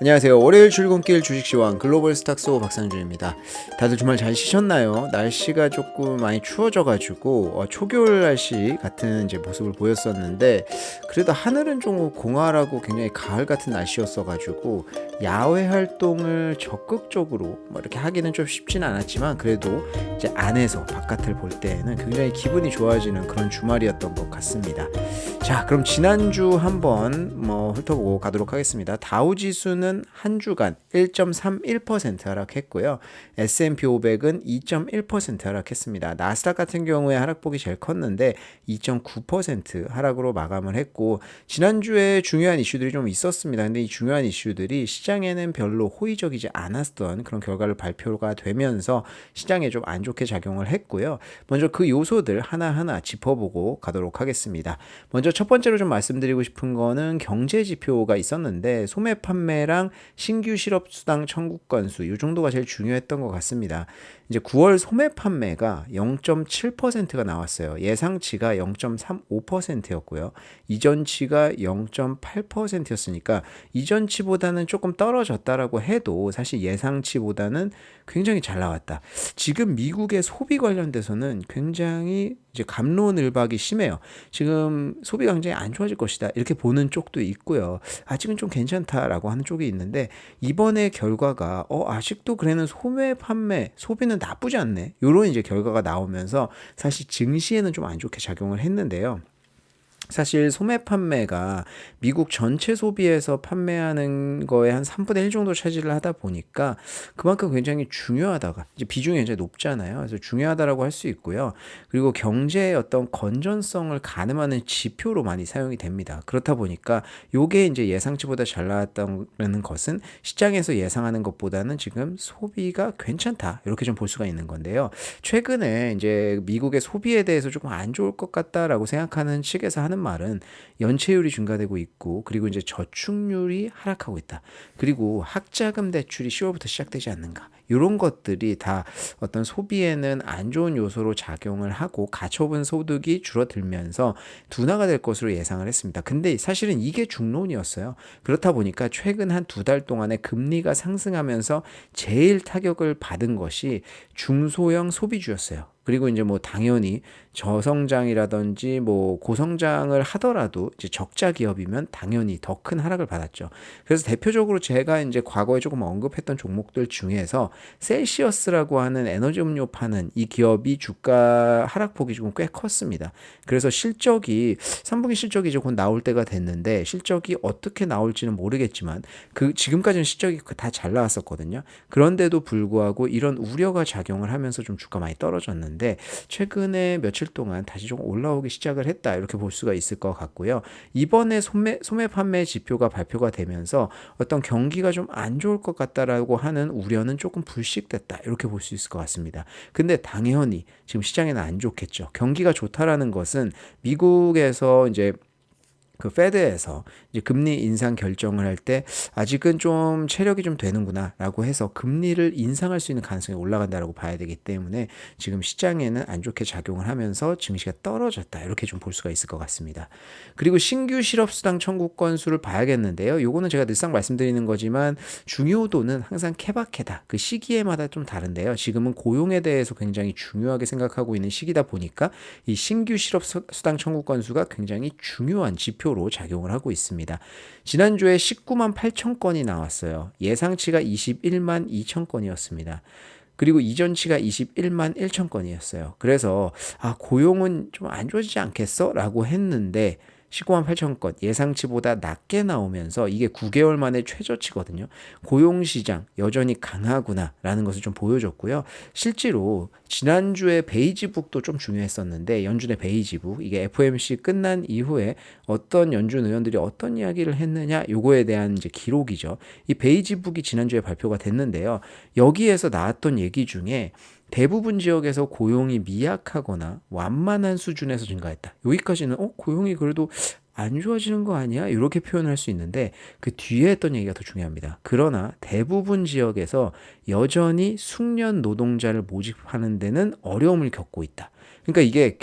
안녕하세요. 월요일 출근길 주식시황 글로벌 스탁소 박상준입니다. 다들 주말 잘 쉬셨나요? 날씨가 조금 많이 추워져가지고 초겨울 날씨 같은 이제 모습을 보였었는데, 그래도 하늘은 좀 공활하고 굉장히 가을 같은 날씨였어가지고 야외 활동을 적극적으로 이렇게 하기는 좀 쉽지는 않았지만, 그래도 이제 안에서 바깥을 볼 때에는 굉장히 기분이 좋아지는 그런 주말이었던 것 같습니다. 자, 그럼 지난주 한번 훑어보고 가도록 하겠습니다. 다우지수는 한 주간 1.31% 하락했고요. S&P 500은 2.1% 하락했습니다. 나스닥 같은 경우에 하락폭이 제일 컸는데 2.9% 하락으로 마감을 했고, 지난주에 중요한 이슈들이 좀 있었습니다. 근데 이 중요한 이슈들이 시장에는 별로 호의적이지 않았던 그런 결과를 발표가 되면서 시장에 좀 안 좋게 작용을 했고요. 먼저 그 요소들 하나하나 짚어보고 가도록 하겠습니다. 먼저 첫 번째로 좀 말씀드리고 싶은 거는 경제 지표가 있었는데, 소매 판매랑 신규 실업수당 청구 건수, 이 정도가 제일 중요했던 것 같습니다. 이제 9월 소매 판매가 0.7%가 나왔어요. 예상치가 0.35%였고요. 이전치가 0.8%였으니까 이전치보다는 조금 떨어졌다라고 해도 사실 예상치보다는 굉장히 잘 나왔다. 지금 미국의 소비 관련돼서는 굉장히 이제 갑론을박이 심해요. 지금 소비가 굉장히 안 좋아질 것이다, 이렇게 보는 쪽도 있고요. 아직은 좀 괜찮다라고 하는 쪽이 있는데, 이번에 결과가 아직도 그래는 소매 판매 소비는 나쁘지 않네, 이런 이제 결과가 나오면서 사실 증시에는 좀 안 좋게 작용을 했는데요. 사실 소매 판매가 미국 전체 소비에서 판매하는 거에 한 3분의 1 정도 차지를 하다 보니까 그만큼 굉장히 중요하다가 이제 비중이 굉장히 높잖아요. 그래서 중요하다라고 할 수 있고요. 그리고 경제의 어떤 건전성을 가늠하는 지표로 많이 사용이 됩니다. 그렇다 보니까 요게 이제 예상치보다 잘 나왔다는 것은 시장에서 예상하는 것보다는 지금 소비가 괜찮다, 이렇게 좀 볼 수가 있는 건데요. 최근에 이제 미국의 소비에 대해서 조금 안 좋을 것 같다라고 생각하는 측에서 하는 말은 연체율이 증가되고 있고, 그리고 이제 저축률이 하락하고 있다. 그리고 학자금 대출이 10월부터 시작되지 않는가. 이런 것들이 다 어떤 소비에는 안 좋은 요소로 작용을 하고 가처분 소득이 줄어들면서 둔화가 될 것으로 예상을 했습니다. 근데 사실은 이게 중론이었어요. 그렇다 보니까 최근 한 2달 동안에 금리가 상승하면서 제일 타격을 받은 것이 중소형 소비주였어요. 그리고 이제 당연히 저성장이라든지 고성장을 하더라도 이제 적자 기업이면 당연히 더 큰 하락을 받았죠. 그래서 대표적으로 제가 이제 과거에 조금 언급했던 종목들 중에서 셀시어스라고 하는 에너지 음료 파는 이 기업이 주가 하락폭이 조금 꽤 컸습니다. 그래서 실적이 3분기 실적이 이제 곧 나올 때가 됐는데, 실적이 어떻게 나올지는 모르겠지만 지금까지는 실적이 다 잘 나왔었거든요. 그런데도 불구하고 이런 우려가 작용을 하면서 좀 주가 많이 떨어졌는데, 최근에 며칠 동안 다시 좀 올라오기 시작을 했다, 이렇게 볼 수가 있을 것 같고요. 이번에 소매 판매 지표가 발표가 되면서 어떤 경기가 좀 안 좋을 것 같다라고 하는 우려는 조금 불식됐다, 이렇게 볼 수 있을 것 같습니다. 근데 당연히 지금 시장에는 안 좋겠죠. 경기가 좋다라는 것은 미국에서 이제 그 페드에서 이제 금리 인상 결정을 할 때 아직은 좀 체력이 좀 되는구나라고 해서 금리를 인상할 수 있는 가능성이 올라간다라고 봐야 되기 때문에 지금 시장에는 안 좋게 작용을 하면서 증시가 떨어졌다, 이렇게 좀 볼 수가 있을 것 같습니다. 그리고 신규 실업수당 청구 건수를 봐야겠는데요. 요거는 제가 늘상 말씀드리는 거지만 중요도는 항상 케바케다, 그 시기에마다 좀 다른데요. 지금은 고용에 대해서 굉장히 중요하게 생각하고 있는 시기다 보니까 이 신규 실업수당 청구 건수가 굉장히 중요한 지표 로 작용을 하고 있습니다. 지난주에 19만 8천 건이 나왔어요. 예상치가 21만 2천 건이었습니다. 그리고 이전치가 21만 1천 건이었어요. 그래서 고용은 좀 안 좋아지지 않겠어? 라고 했는데 19만 8천 건, 예상치보다 낮게 나오면서 이게 9개월 만에 최저치거든요. 고용시장 여전히 강하구나라는 것을 좀 보여줬고요. 실제로 지난주에 베이지북도 좀 중요했었는데, 연준의 베이지북, 이게 FOMC 끝난 이후에 어떤 연준 의원들이 어떤 이야기를 했느냐, 요거에 대한 이제 기록이죠. 이 베이지북이 지난주에 발표가 됐는데요. 여기에서 나왔던 얘기 중에 대부분 지역에서 고용이 미약하거나 완만한 수준에서 증가했다. 여기까지는 고용이 그래도 안 좋아지는 거 아니야? 이렇게 표현할 수 있는데, 그 뒤에 했던 얘기가 더 중요합니다. 그러나 대부분 지역에서 여전히 숙련 노동자를 모집하는 데는 어려움을 겪고 있다. 그러니까 이게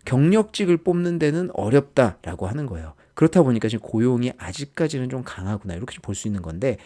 경력직을 뽑는 데는 어렵다라고 하는 거예요. 그렇다 보니까 지금 고용이 아직까지는 좀 강하구나 이렇게 볼 수 있는 건데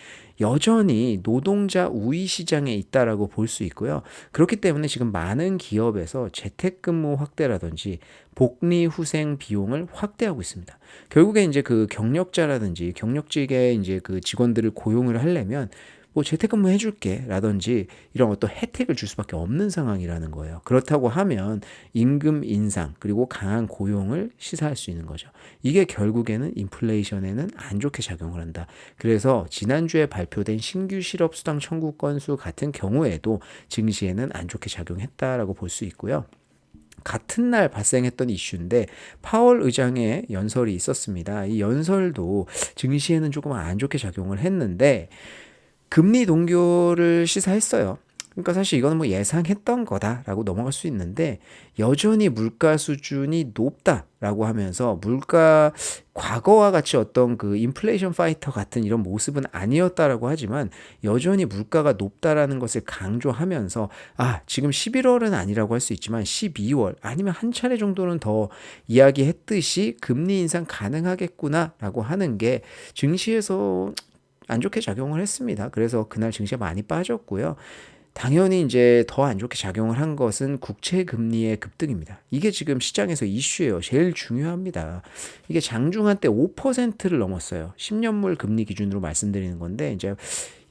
여전히 노동자 우위 시장에 있다라고 볼 수 있고요. 그렇기 때문에 지금 많은 기업에서 재택근무 확대라든지 복리 후생 비용을 확대하고 있습니다. 결국에 이제 그 경력자라든지 경력직의 이제 그 직원들을 고용을 하려면 뭐 재택근무 해줄게 라든지 이런 어떤 혜택을 줄 수밖에 없는 상황이라는 거예요. 그렇다고 하면 임금 인상 그리고 강한 고용을 시사할 수 있는 거죠. 이게 결국에는 인플레이션에는 안 좋게 작용을 한다. 그래서 지난주에 발표된 신규 실업수당 청구 건수 같은 경우에도 증시에는 안 좋게 작용했다라고 볼 수 있고요. 같은 날 발생했던 이슈인데 파월 의장의 연설이 있었습니다. 이 연설도 증시에는 조금 안 좋게 작용을 했는데 금리 동결을 시사했어요. 그러니까 사실 이거는 뭐 예상했던 거다라고 넘어갈 수 있는데 여전히 물가 수준이 높다라고 하면서 물가 과거와 같이 어떤 그 인플레이션 파이터 같은 이런 모습은 아니었다라고 하지만 여전히 물가가 높다라는 것을 강조하면서 지금 11월은 아니라고 할 수 있지만 12월 아니면 한 차례 정도는 더 이야기했듯이 금리 인상 가능하겠구나라고 하는 게 증시에서 안 좋게 작용을 했습니다. 그래서 그날 증시가 많이 빠졌고요. 당연히 이제 더 안 좋게 작용을 한 것은 국채 금리의 급등입니다. 이게 지금 시장에서 이슈예요. 제일 중요합니다. 이게 장중한 때 5%를 넘었어요. 10년물 금리 기준으로 말씀드리는 건데 이제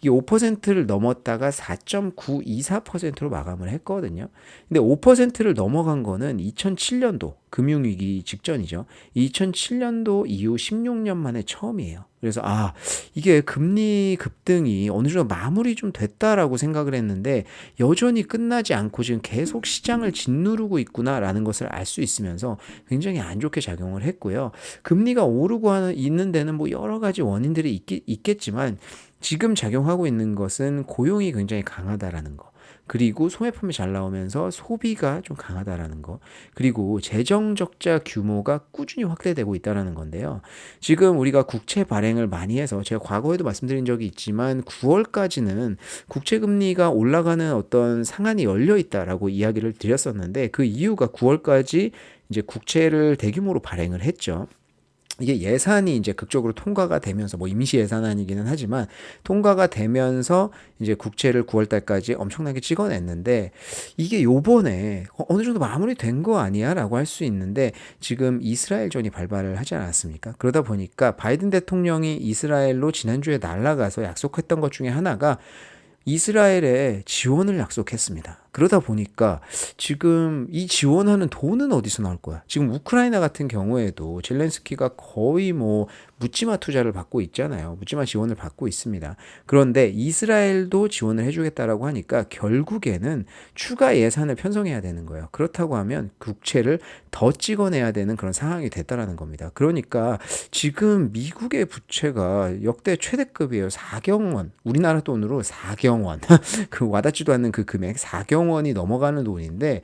이 5%를 넘었다가 4.924%로 마감을 했거든요. 근데 5%를 넘어간 거는 2007년도 금융위기 직전이죠. 2007년도 이후 16년 만에 처음이에요. 그래서 이게 금리 급등이 어느 정도 마무리 좀 됐다라고 생각을 했는데 여전히 끝나지 않고 지금 계속 시장을 짓누르고 있구나라는 것을 알 수 있으면서 굉장히 안 좋게 작용을 했고요. 금리가 오르고 있는 데는 뭐 여러 가지 원인들이 있겠지만 지금 작용하고 있는 것은 고용이 굉장히 강하다라는 거. 그리고 소매품이 잘 나오면서 소비가 좀 강하다라는 거. 그리고 재정 적자 규모가 꾸준히 확대되고 있다라는 건데요. 지금 우리가 국채 발행을 많이 해서 제가 과거에도 말씀드린 적이 있지만 9월까지는 국채 금리가 올라가는 어떤 상한이 열려 있다라고 이야기를 드렸었는데 그 이유가 9월까지 이제 국채를 대규모로 발행을 했죠. 이게 예산이 이제 극적으로 통과가 되면서 뭐 임시 예산안이기는 하지만 통과가 되면서 이제 국채를 9월 달까지 엄청나게 찍어냈는데 이게 요번에 어느 정도 마무리된 거 아니야라고 할 수 있는데 지금 이스라엘전이 발발을 하지 않았습니까? 그러다 보니까 바이든 대통령이 이스라엘로 지난주에 날아가서 약속했던 것 중에 하나가 이스라엘에 지원을 약속했습니다. 그러다 보니까 지금 이 지원하는 돈은 어디서 나올 거야? 지금 우크라이나 같은 경우에도 젤렌스키가 거의 뭐 묻지마 투자를 받고 있잖아요. 묻지마 지원을 받고 있습니다. 그런데 이스라엘도 지원을 해주겠다라고 하니까 결국에는 추가 예산을 편성해야 되는 거예요. 그렇다고 하면 국채를 더 찍어내야 되는 그런 상황이 됐다라는 겁니다. 그러니까 지금 미국의 부채가 역대 최대급이에요. 4경 원. 우리나라 돈으로 4경 원. 그 와닿지도 않는 그 금액 4경 원이 넘어가는 돈인데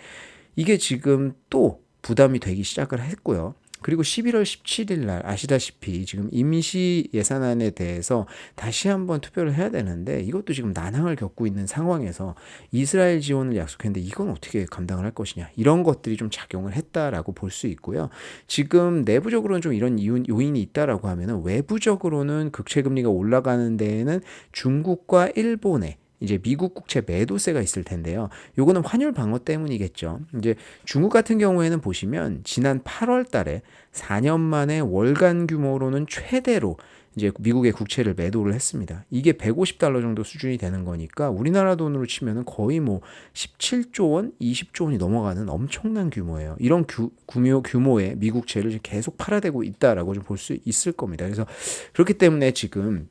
이게 지금 또 부담이 되기 시작을 했고요. 그리고 11월 17일 날 아시다시피 지금 임시 예산안에 대해서 다시 한번 투표를 해야 되는데 이것도 지금 난항을 겪고 있는 상황에서 이스라엘 지원을 약속했는데 이건 어떻게 감당을 할 것이냐 이런 것들이 좀 작용을 했다라고 볼 수 있고요. 지금 내부적으로는 좀 이런 요인이 있다라고 하면은 외부적으로는 국채금리가 올라가는 데에는 중국과 일본의 이제 미국 국채 매도세가 있을 텐데요. 요거는 환율 방어 때문이겠죠. 이제 중국 같은 경우에는 보시면 지난 8월 달에 4년 만에 월간 규모로는 최대로 이제 미국의 국채를 매도를 했습니다. 이게 150달러 정도 수준이 되는 거니까 우리나라 돈으로 치면은 거의 뭐 17조 원, 20조 원이 넘어가는 엄청난 규모예요. 이런 규모의 미국채를 계속 팔아대고 있다라고 좀 볼 수 있을 겁니다. 그래서 그렇기 때문에 지금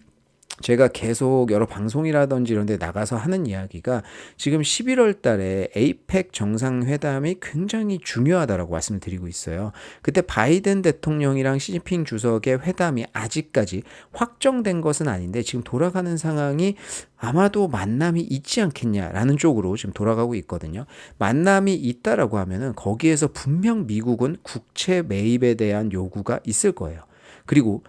제가 계속 여러 방송이라든지 이런 데 나가서 하는 이야기가 지금 11월 달에 에이펙 정상회담이 굉장히 중요하다라고 말씀을 드리고 있어요. 그때 바이든 대통령이랑 시진핑 주석의 회담이 아직까지 확정된 것은 아닌데 지금 돌아가는 상황이 아마도 만남이 있지 않겠냐라는 쪽으로 지금 돌아가고 있거든요. 만남이 있다라고 하면은 거기에서 분명 미국은 국채 매입에 대한 요구가 있을 거예요. 그리고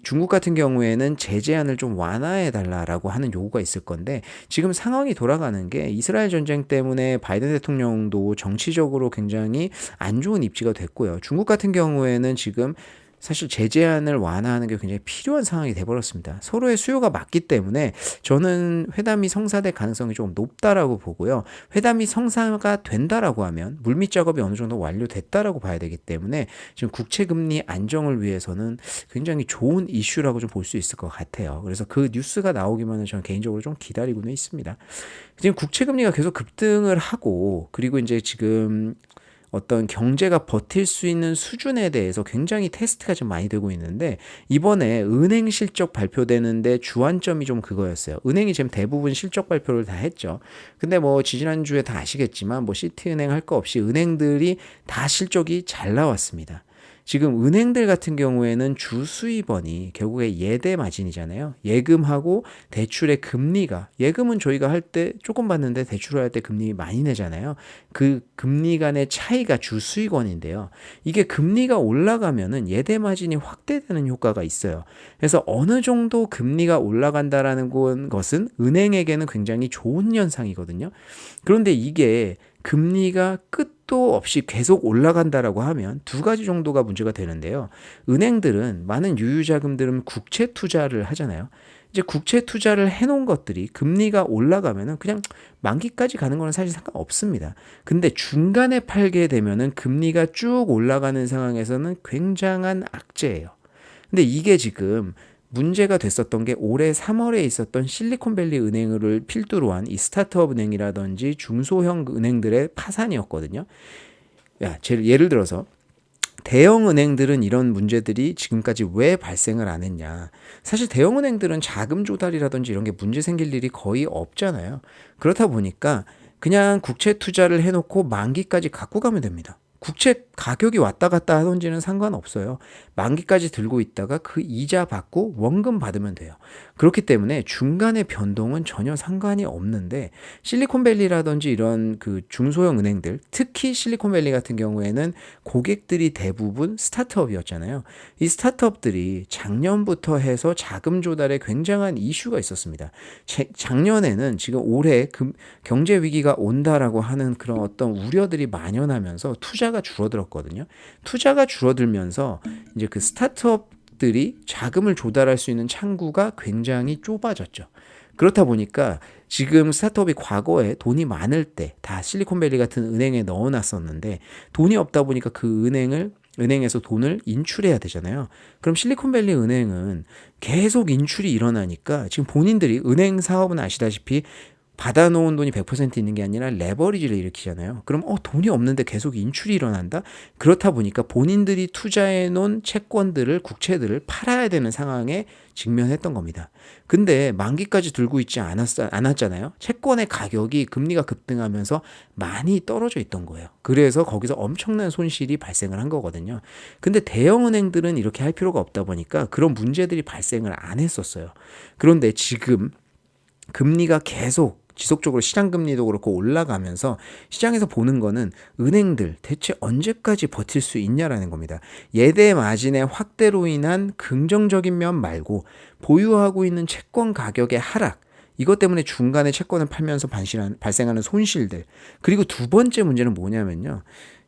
중국 같은 경우에는 제재안을 좀 완화해달라라고 하는 요구가 있을 건데 지금 상황이 돌아가는 게 이스라엘 전쟁 때문에 바이든 대통령도 정치적으로 굉장히 안 좋은 입지가 됐고요. 중국 같은 경우에는 지금 사실 제재안을 완화하는 게 굉장히 필요한 상황이 돼버렸습니다. 서로의 수요가 맞기 때문에 저는 회담이 성사될 가능성이 조금 높다라고 보고요. 회담이 성사가 된다라고 하면 물밑 작업이 어느 정도 완료됐다라고 봐야 되기 때문에 지금 국채금리 안정을 위해서는 굉장히 좋은 이슈라고 좀 볼 수 있을 것 같아요. 그래서 그 뉴스가 나오기만은 저는 개인적으로 좀 기다리고는 있습니다. 지금 국채금리가 계속 급등을 하고 그리고 이제 지금 어떤 경제가 버틸 수 있는 수준에 대해서 굉장히 테스트가 좀 많이 되고 있는데 이번에 은행 실적 발표되는데 주안점이 좀 그거였어요. 은행이 지금 대부분 실적 발표를 다 했죠. 근데 뭐 지난주에 다 아시겠지만 뭐 시티은행 할 거 없이 은행들이 다 실적이 잘 나왔습니다. 지금 은행들 같은 경우에는 주 수입원이 결국에 예대 마진이잖아요. 예금하고 대출의 금리가 예금은 저희가 할 때 조금 받는데 대출을 할 때 금리 많이 내잖아요. 그 금리 간의 차이가 주 수익원인데요. 이게 금리가 올라가면은 예대 마진이 확대되는 효과가 있어요. 그래서 어느 정도 금리가 올라간다라는 것은 은행에게는 굉장히 좋은 현상이거든요. 그런데 이게 금리가 끝도 없이 계속 올라간다라고 하면 두 가지 정도가 문제가 되는데요. 은행들은 많은 유유자금들은 국채 투자를 하잖아요. 이제 국채 투자를 해놓은 것들이 금리가 올라가면은 그냥 만기까지 가는 거는 사실 상관없습니다. 근데 중간에 팔게 되면은 금리가 쭉 올라가는 상황에서는 굉장한 악재예요. 근데 이게 지금 문제가 됐었던 게 올해 3월에 있었던 실리콘밸리 은행을 필두로 한 이 스타트업 은행이라든지 중소형 은행들의 파산이었거든요. 예를 들어서 대형 은행들은 이런 문제들이 지금까지 왜 발생을 안 했냐. 사실 대형 은행들은 자금 조달이라든지 이런 게 문제 생길 일이 거의 없잖아요. 그렇다 보니까 그냥 국채 투자를 해놓고 만기까지 갖고 가면 됩니다. 국채 가격이 왔다 갔다 하던지는 상관없어요. 만기까지 들고 있다가 그 이자 받고 원금 받으면 돼요. 그렇기 때문에 중간의 변동은 전혀 상관이 없는데 실리콘밸리라든지 이런 그 중소형 은행들, 특히 실리콘밸리 같은 경우에는 고객들이 대부분 스타트업이었잖아요. 이 스타트업들이 작년부터 해서 자금 조달에 굉장한 이슈가 있었습니다. 작년에는 지금 올해 경제 위기가 온다라고 하는 그런 어떤 우려들이 만연하면서 투자가 줄어들었거든요. 투자가 줄어들면서 이제 그 스타트업들이 자금을 조달할 수 있는 창구가 굉장히 좁아졌죠. 그렇다 보니까 지금 스타트업이 과거에 돈이 많을 때 다 실리콘밸리 같은 은행에 넣어놨었는데 돈이 없다 보니까 그 은행에서 돈을 인출해야 되잖아요. 그럼 실리콘밸리 은행은 계속 인출이 일어나니까 지금 본인들이 은행 사업은 아시다시피 받아놓은 돈이 100% 있는 게 아니라 레버리지를 일으키잖아요. 그럼 돈이 없는데 계속 인출이 일어난다? 그렇다 보니까 본인들이 투자해놓은 채권들을 국채들을 팔아야 되는 상황에 직면했던 겁니다. 근데 만기까지 들고 있지 않았잖아요. 채권의 가격이 금리가 급등하면서 많이 떨어져 있던 거예요. 그래서 거기서 엄청난 손실이 발생을 한 거거든요. 근데 대형 은행들은 이렇게 할 필요가 없다 보니까 그런 문제들이 발생을 안 했었어요. 그런데 지금 금리가 계속 지속적으로 시장 금리도 그렇고 올라가면서 시장에서 보는 거는 은행들 대체 언제까지 버틸 수 있냐라는 겁니다. 예대 마진의 확대로 인한 긍정적인 면 말고 보유하고 있는 채권 가격의 하락, 이것 때문에 중간에 채권을 팔면서 발생하는 손실들. 그리고 두 번째 문제는 뭐냐면요.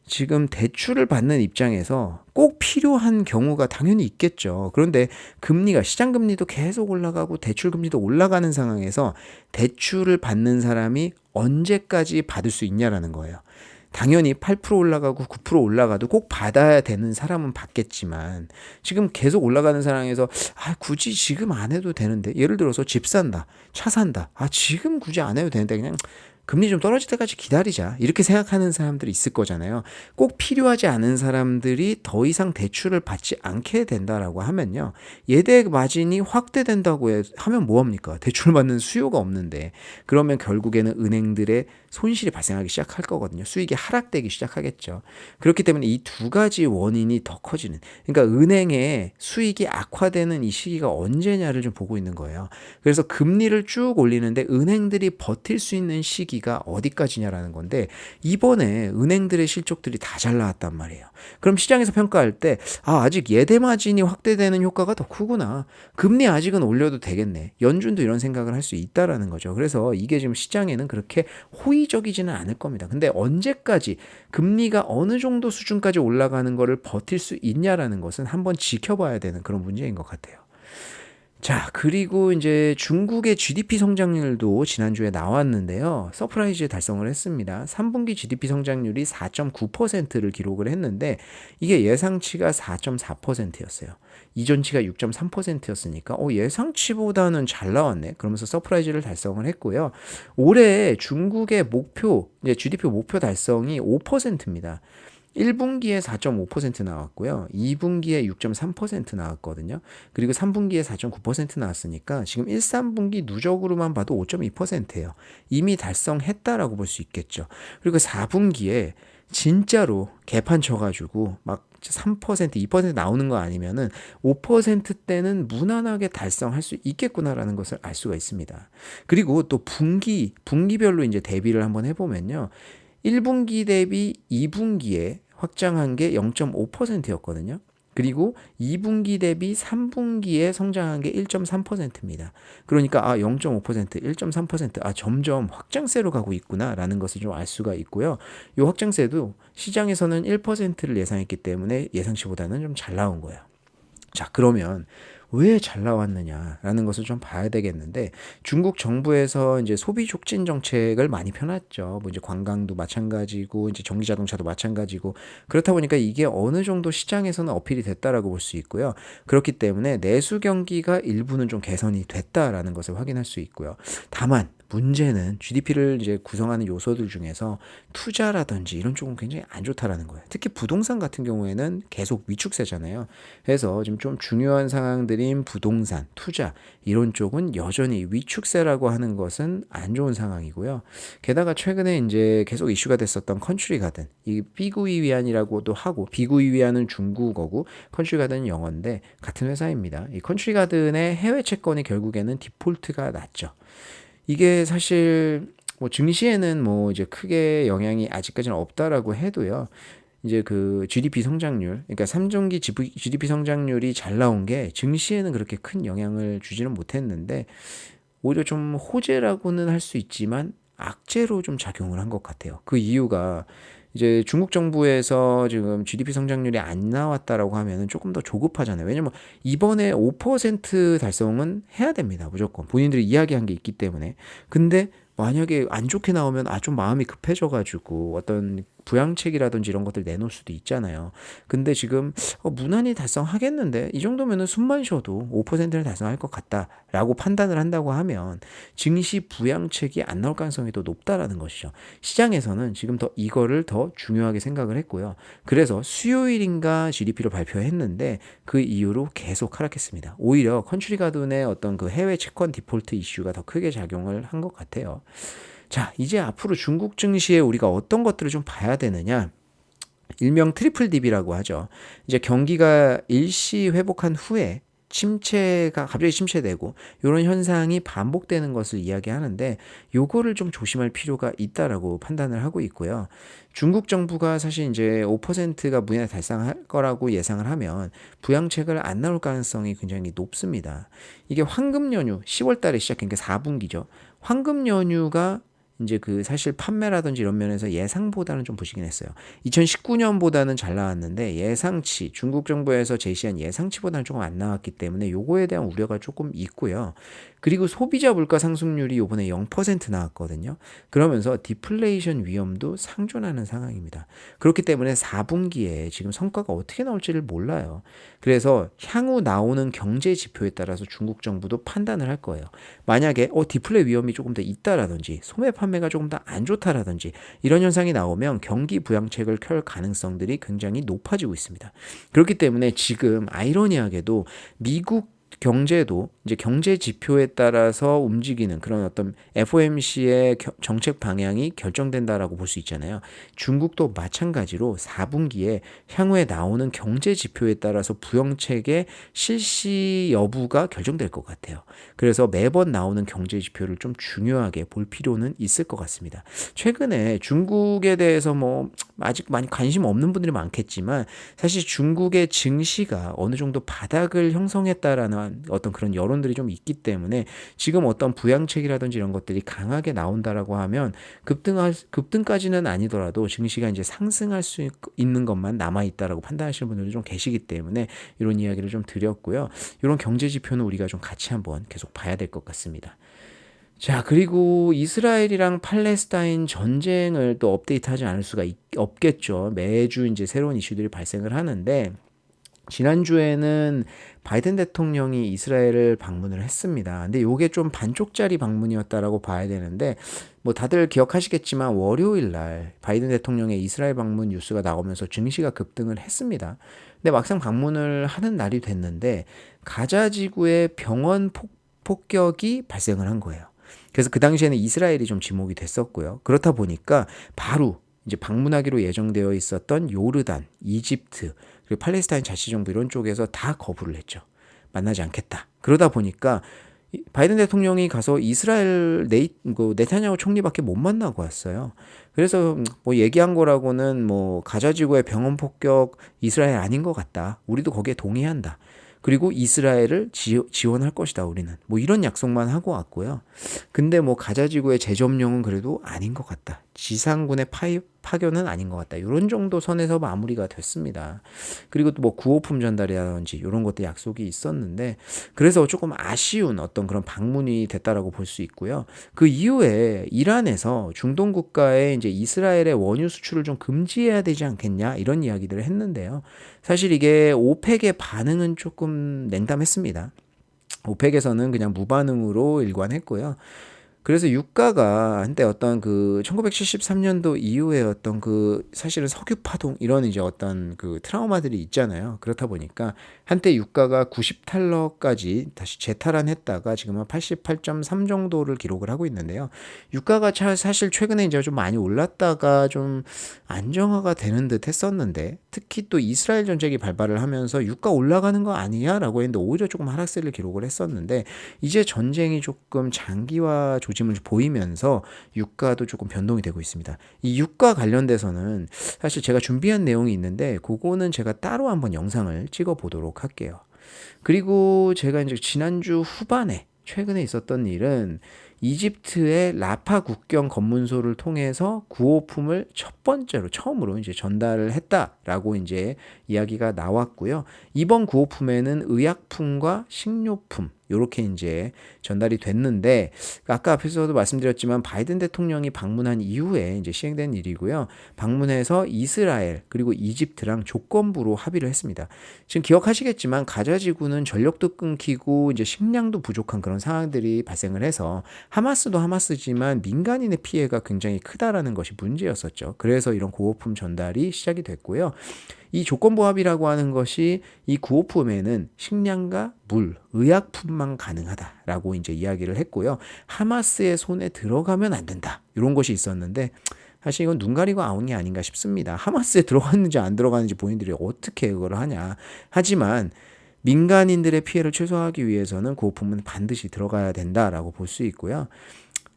지금 대출을 받는 입장에서 꼭 필요한 경우가 당연히 있겠죠. 그런데 시장 금리도 계속 올라가고 대출 금리도 올라가는 상황에서 대출을 받는 사람이 언제까지 받을 수 있냐라는 거예요. 당연히 8% 올라가고 9% 올라가도 꼭 받아야 되는 사람은 받겠지만 지금 계속 올라가는 상황에서 굳이 지금 안 해도 되는데, 예를 들어서 집 산다, 차 산다, 지금 굳이 안 해도 되는데 그냥 금리 좀 떨어질 때까지 기다리자, 이렇게 생각하는 사람들이 있을 거잖아요. 꼭 필요하지 않은 사람들이 더 이상 대출을 받지 않게 된다라고 하면요, 예대 마진이 확대된다고 하면 뭐합니까? 대출 받는 수요가 없는데, 그러면 결국에는 은행들의 손실이 발생하기 시작할 거거든요. 수익이 하락되기 시작하겠죠. 그렇기 때문에 이 두 가지 원인이 더 커지는, 그러니까 은행의 수익이 악화되는 이 시기가 언제냐를 좀 보고 있는 거예요. 그래서 금리를 쭉 올리는데 은행들이 버틸 수 있는 시기, 분기가 어디까지냐라는 건데 이번에 은행들의 실적들이 다 잘 나왔단 말이에요. 그럼 시장에서 평가할 때 아직 예대 마진이 확대되는 효과가 더 크구나. 금리 아직은 올려도 되겠네. 연준도 이런 생각을 할 수 있다라는 거죠. 그래서 이게 지금 시장에는 그렇게 호의적이지는 않을 겁니다. 근데 언제까지 금리가 어느 정도 수준까지 올라가는 거를 버틸 수 있냐라는 것은 한번 지켜봐야 되는 그런 문제인 것 같아요. 자, 그리고 이제 중국의 GDP 성장률도 지난주에 나왔는데요. 서프라이즈 달성을 했습니다. 3분기 GDP 성장률이 4.9%를 기록을 했는데 이게 예상치가 4.4%였어요. 이전치가 6.3%였으니까 예상치보다는 잘 나왔네. 그러면서 서프라이즈를 달성을 했고요. 올해 중국의 목표, 이제 GDP 목표 달성이 5%입니다. 1분기에 4.5% 나왔고요. 2분기에 6.3% 나왔거든요. 그리고 3분기에 4.9% 나왔으니까 지금 1, 3분기 누적으로만 봐도 5.2%예요. 이미 달성했다라고 볼 수 있겠죠. 그리고 4분기에 진짜로 개판 쳐가지고 막 3%, 2% 나오는 거 아니면은 5%대는 무난하게 달성할 수 있겠구나라는 것을 알 수가 있습니다. 그리고 또 분기별로 이제 대비를 한번 해보면요. 1분기 대비 2분기에 확장한 게 0.5%였거든요. 그리고 2분기 대비 3분기에 성장한 게 1.3%입니다. 그러니까 0.5%, 1.3% 점점 확장세로 가고 있구나라는 것을 좀 알 수가 있고요. 이 확장세도 시장에서는 1%를 예상했기 때문에 예상치보다는 좀 잘 나온 거예요. 자, 그러면 왜 잘 나왔느냐라는 것을 좀 봐야 되겠는데 중국 정부에서 이제 소비 촉진 정책을 많이 펴놨죠. 뭐 이제 관광도 마찬가지고 이제 전기 자동차도 마찬가지고 그렇다 보니까 이게 어느 정도 시장에서는 어필이 됐다라고 볼 수 있고요. 그렇기 때문에 내수 경기가 일부는 좀 개선이 됐다라는 것을 확인할 수 있고요. 다만 문제는 GDP를 이제 구성하는 요소들 중에서 투자라든지 이런 쪽은 굉장히 안 좋다라는 거예요. 특히 부동산 같은 경우에는 계속 위축세잖아요. 그래서 지금 좀 중요한 상황들인 부동산, 투자 이런 쪽은 여전히 위축세라고 하는 것은 안 좋은 상황이고요. 게다가 최근에 이제 계속 이슈가 됐었던 컨트리 가든, 이 비구이 위안이라고도 하고 비구이 위안은 중국어고 컨트리 가든은 영어인데 같은 회사입니다. 이 컨트리 가든의 해외 채권이 결국에는 디폴트가 났죠. 이게 사실 뭐 증시에는 뭐 이제 크게 영향이 아직까지는 없다라고 해도요. 이제 그 GDP 성장률, 그러니까 3분기 GDP 성장률이 잘 나온 게 증시에는 그렇게 큰 영향을 주지는 못했는데 오히려 좀 호재라고는 할 수 있지만 악재로 좀 작용을 한 것 같아요. 그 이유가 이제 중국 정부에서 지금 GDP 성장률이 안 나왔다라고 하면은 조금 더 조급하잖아요. 왜냐면 이번에 5% 달성은 해야 됩니다. 무조건. 본인들이 이야기한 게 있기 때문에. 근데 만약에 안 좋게 나오면 좀 마음이 급해져가지고 어떤 부양책이라든지 이런 것들 내놓을 수도 있잖아요. 근데 지금 무난히 달성하겠는데 이 정도면은 숨만 쉬어도 5%를 달성할 것 같다라고 판단을 한다고 하면 증시 부양책이 안 나올 가능성이 더 높다라는 것이죠. 시장에서는 지금 더 이거를 더 중요하게 생각을 했고요. 그래서 수요일인가 GDP를 발표했는데 그 이후로 계속 하락했습니다. 오히려 컨트리 가든의 어떤 그 해외 채권 디폴트 이슈가 더 크게 작용을 한 것 같아요. 자, 이제 앞으로 중국 증시에 우리가 어떤 것들을 좀 봐야 되느냐? 일명 트리플 딥이라고 하죠. 이제 경기가 일시 회복한 후에 침체가 갑자기 침체되고 이런 현상이 반복되는 것을 이야기하는데 요거를 좀 조심할 필요가 있다라고 판단을 하고 있고요. 중국 정부가 사실 이제 5%가 무난히 달성할 거라고 예상을 하면 부양책을 안 나올 가능성이 굉장히 높습니다. 이게 황금 연휴 10월 달에 시작한 게 4분기죠. 황금 연휴가 이제 그 사실 판매라든지 이런 면에서 예상보다는 좀 부실긴 했어요. 2019년보다는 잘 나왔는데 예상치, 중국 정부에서 제시한 예상치보다는 조금 안 나왔기 때문에 요거에 대한 우려가 조금 있고요. 그리고 소비자 물가 상승률이 요번에 0% 나왔거든요. 그러면서 디플레이션 위험도 상존하는 상황입니다. 그렇기 때문에 4분기에 지금 성과가 어떻게 나올지를 몰라요. 그래서 향후 나오는 경제 지표에 따라서 중국 정부도 판단을 할 거예요. 만약에 디플레 위험이 조금 더 있다라든지 소매 판매가 조금 더 안 좋다라든지 이런 현상이 나오면 경기 부양책을 켤 가능성들이 굉장히 높아지고 있습니다. 그렇기 때문에 지금 아이러니하게도 미국 경제도 이제 경제 지표에 따라서 움직이는 그런 어떤 FOMC의 정책 방향이 결정된다라고 볼 수 있잖아요. 중국도 마찬가지로 4분기에 향후에 나오는 경제 지표에 따라서 부영책의 실시 여부가 결정될 것 같아요. 그래서 매번 나오는 경제 지표를 좀 중요하게 볼 필요는 있을 것 같습니다. 최근에 중국에 대해서 뭐 아직 많이 관심 없는 분들이 많겠지만 사실 중국의 증시가 어느 정도 바닥을 형성했다라는 어떤 그런 여론들이 좀 있기 때문에 지금 어떤 부양책이라든지 이런 것들이 강하게 나온다라고 하면 급등까지는 아니더라도 증시가 이제 상승할 수 있는 것만 남아 있다라고 판단하시는 분들도 좀 계시기 때문에 이런 이야기를 좀 드렸고요. 이런 경제 지표는 우리가 좀 같이 한번 계속 봐야 될 것 같습니다. 자, 그리고 이스라엘이랑 팔레스타인 전쟁을 또 업데이트하지 않을 수가 없겠죠. 매주 이제 새로운 이슈들이 발생을 하는데 지난주에는 바이든 대통령이 이스라엘을 방문을 했습니다. 근데 요게 좀 반쪽짜리 방문이었다라고 봐야 되는데 뭐 다들 기억하시겠지만 월요일 날 바이든 대통령의 이스라엘 방문 뉴스가 나오면서 증시가 급등을 했습니다. 근데 막상 방문을 하는 날이 됐는데 가자 지구에 병원 폭격이 발생을 한 거예요. 그래서 그 당시에는 이스라엘이 좀 지목이 됐었고요. 그렇다 보니까 바로 이제 방문하기로 예정되어 있었던 요르단, 이집트, 그리고 팔레스타인 자치정부 이런 쪽에서 다 거부를 했죠. 만나지 않겠다. 그러다 보니까 바이든 대통령이 가서 이스라엘 네타냐후 총리밖에 못 만나고 왔어요. 그래서 뭐 얘기한 거라고는 뭐 가자지구의 병원 폭격 이스라엘 아닌 것 같다. 우리도 거기에 동의한다. 그리고 이스라엘을 지원할 것이다 우리는. 뭐 이런 약속만 하고 왔고요. 근데 뭐 가자지구의 재점령은 그래도 아닌 것 같다. 지상군의 파견은 아닌 것 같다. 이런 정도 선에서 마무리가 됐습니다. 그리고 또 뭐 구호품 전달이라든지 이런 것도 약속이 있었는데 그래서 조금 아쉬운 어떤 그런 방문이 됐다라고 볼 수 있고요. 그 이후에 이란에서 중동 국가에 이제 이스라엘의 원유 수출을 좀 금지해야 되지 않겠냐 이런 이야기들을 했는데요. 사실 이게 오펙의 반응은 조금 냉담했습니다. 오펙에서는 그냥 무반응으로 일관했고요. 그래서 유가가 한때 어떤 그 1973년도 이후에 어떤 그 사실은 석유 파동 이런 이제 어떤 그 트라우마들이 있잖아요. 그렇다 보니까 한때 유가가 90달러까지 다시 재탈환했다가 지금은 88.3 정도를 기록을 하고 있는데요. 유가가 사실 최근에 이제 좀 많이 올랐다가 좀 안정화가 되는 듯 했었는데 특히 또 이스라엘 전쟁이 발발을 하면서 유가 올라가는 거 아니냐라고 했는데 오히려 조금 하락세를 기록을 했었는데 이제 전쟁이 조금 장기화 조짐을 보이면서 유가도 조금 변동이 되고 있습니다. 이 유가 관련돼서는 사실 제가 준비한 내용이 있는데 그거는 제가 따로 한번 영상을 찍어 보도록 할게요. 그리고 제가 이제 지난주 후반에 최근에 있었던 일은 이집트의 라파 국경 검문소를 통해서 구호품을 첫 번째로 처음으로 이제 전달을 했다라고 이제 이야기가 나왔고요. 이번 구호품에는 의약품과 식료품 이렇게 이제 전달이 됐는데 아까 앞에서도 말씀드렸지만 바이든 대통령이 방문한 이후에 이제 시행된 일이고요. 방문해서 이스라엘 그리고 이집트랑 조건부로 합의를 했습니다. 지금 기억하시겠지만 가자 지구는 전력도 끊기고 이제 식량도 부족한 그런 상황들이 발생을 해서 하마스도 하마스지만 민간인의 피해가 굉장히 크다라는 것이 문제였었죠. 그래서 이런 구호품 전달이 시작이 됐고요. 이 조건부 합의라고 하는 것이 이 구호품에는 식량과 물, 의약품만 가능하다라고 이제 이야기를 했고요. 하마스의 손에 들어가면 안 된다. 이런 것이 있었는데 사실 이건 눈 가리고 아웅 게 아닌가 싶습니다. 하마스에 들어갔는지 안 들어갔는지 본인들이 어떻게 그걸 하냐. 하지만 민간인들의 피해를 최소화하기 위해서는 구호품은 반드시 들어가야 된다라고 볼 수 있고요.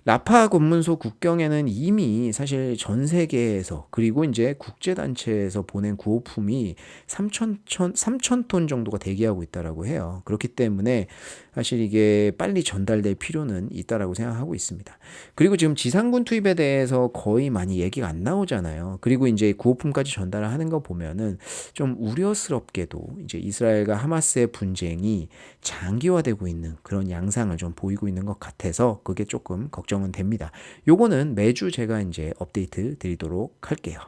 라파 검문소 국경에는 이미 사실 전 세계에서 그리고 이제 국제단체에서 보낸 구호품이 3,000톤 정도가 대기하고 있다라고 해요. 그렇기 때문에 사실 이게 빨리 전달될 필요는 있다라고 생각하고 있습니다. 그리고 지금 지상군 투입에 대해서 거의 많이 얘기가 안 나오잖아요. 그리고 이제 구호품까지 전달을 하는 거 보면은 좀 우려스럽게도 이제 이스라엘과 하마스의 분쟁이 장기화되고 있는 그런 양상을 좀 보이고 있는 것 같아서 그게 조금 걱정은 됩니다. 요거는 매주 제가 이제 업데이트 드리도록 할게요.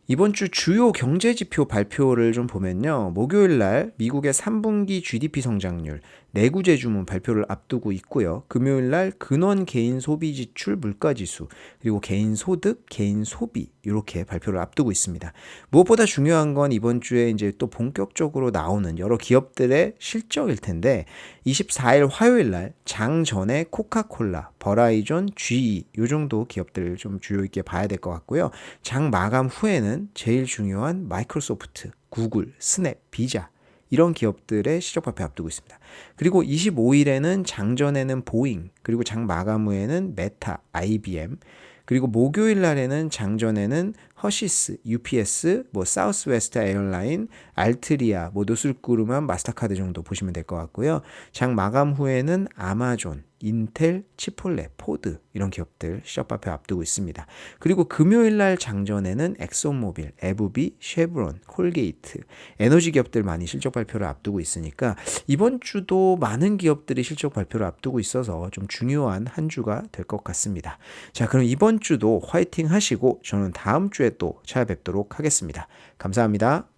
이번 주 주요 경제 지표 발표를 좀 보면요. 목요일 날 미국의 3분기 GDP 성장률, 내구재 주문 발표를 앞두고 있고요. 금요일 날 근원 개인 소비 지출 물가 지수, 그리고 개인 소득, 개인 소비 이렇게 발표를 앞두고 있습니다. 무엇보다 중요한 건 이번 주에 이제 또 본격적으로 나오는 여러 기업들의 실적일 텐데 24일 화요일 날 장 전에 코카콜라, 버라이존, GE 요 정도 기업들을 좀 주요 있게 봐야 될 것 같고요. 장 마감 후에는 제일 중요한 마이크로소프트, 구글, 스냅, 비자 이런 기업들의 실적 발표 앞두고 있습니다. 그리고 25일에는 장전에는 보잉, 그리고 장 마감 후에는 메타, IBM, 그리고 목요일 날에는 장전에는 허시스, UPS, 사우스웨스트 에어라인, 알트리아, 노슬그룹만 마스터카드 정도 보시면 될 것 같고요. 장 마감 후에는 아마존, 인텔, 치폴레, 포드 이런 기업들 실적 발표 앞두고 있습니다. 그리고 금요일 날 장전에는 엑소모빌, 에브비, 쉐브론, 콜게이트, 에너지 기업들 많이 실적 발표를 앞두고 있으니까 이번 주도 많은 기업들이 실적 발표를 앞두고 있어서 좀 중요한 한 주가 될 것 같습니다. 자, 그럼 이번 주도 화이팅 하시고 저는 다음 주에 또 찾아뵙도록 하겠습니다. 감사합니다.